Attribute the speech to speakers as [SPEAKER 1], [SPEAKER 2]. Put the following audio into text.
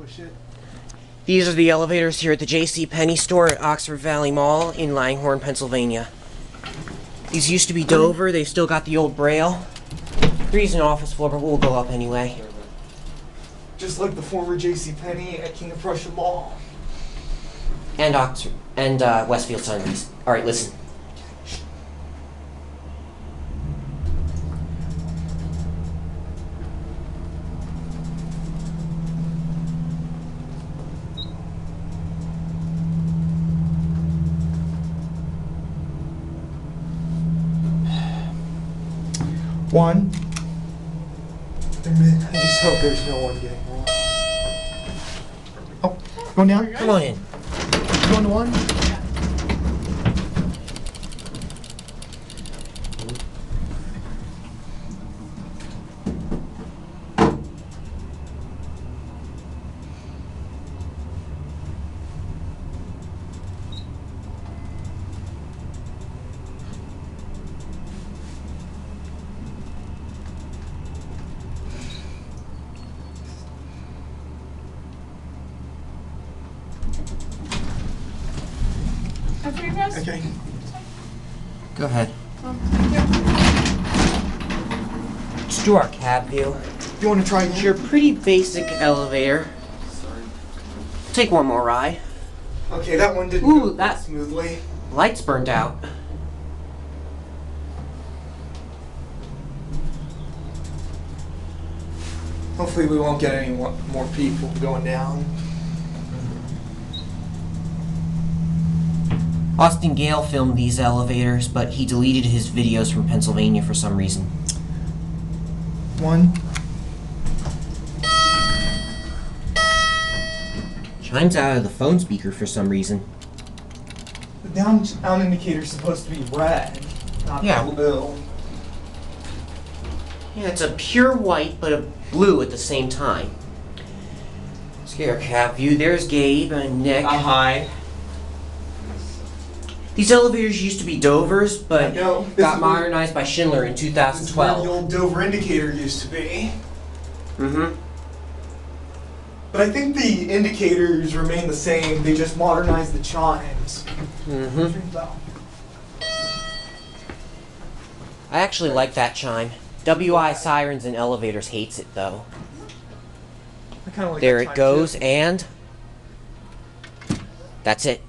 [SPEAKER 1] push it.
[SPEAKER 2] These are the elevators here at the JCPenney store at Oxford Valley Mall in Langhorne, Pennsylvania. These used to be Dover. They've still got the old braille. 3's an office floor, but we'll go up anyway.
[SPEAKER 1] Just like the former JCPenney at King of Prussia Mall.
[SPEAKER 2] And Oxford and Westfield Sundries. All right, listen.
[SPEAKER 1] One. I just hope there's no one getting wrong. Oh, going down?
[SPEAKER 2] Come on in.
[SPEAKER 1] Going to one? Okay.
[SPEAKER 2] Go ahead. Let's do our cab view.
[SPEAKER 1] You want to try
[SPEAKER 2] It's your pretty basic elevator.
[SPEAKER 1] Sorry.
[SPEAKER 2] Take one more ride.
[SPEAKER 1] Okay, that one didn't go that smoothly.
[SPEAKER 2] Lights burned out.
[SPEAKER 1] Hopefully we won't get any more people going down.
[SPEAKER 2] Austin Gaile filmed these elevators, but he deleted his videos from Pennsylvania for some reason.
[SPEAKER 1] One.
[SPEAKER 2] Chimes out of the phone speaker for some reason.
[SPEAKER 1] The down indicator is supposed to be red, not blue.
[SPEAKER 2] Yeah, it's a pure white, but a blue at the same time. Let's get our cab view. There's Gabe and Nick.
[SPEAKER 1] Hi.
[SPEAKER 2] These elevators used to be Dovers, but got
[SPEAKER 1] where-
[SPEAKER 2] modernized by Schindler in
[SPEAKER 1] This is where
[SPEAKER 2] 2012.
[SPEAKER 1] the old Dover indicator used to be.
[SPEAKER 2] Mm-hmm.
[SPEAKER 1] But I think the indicators remain the same, they just modernized the chimes.
[SPEAKER 2] Mm-hmm. I actually like that chime. WI Sirens and Elevators hates it, though.
[SPEAKER 1] I kinda like
[SPEAKER 2] There
[SPEAKER 1] that
[SPEAKER 2] it
[SPEAKER 1] chime
[SPEAKER 2] goes,
[SPEAKER 1] too.
[SPEAKER 2] and that's it.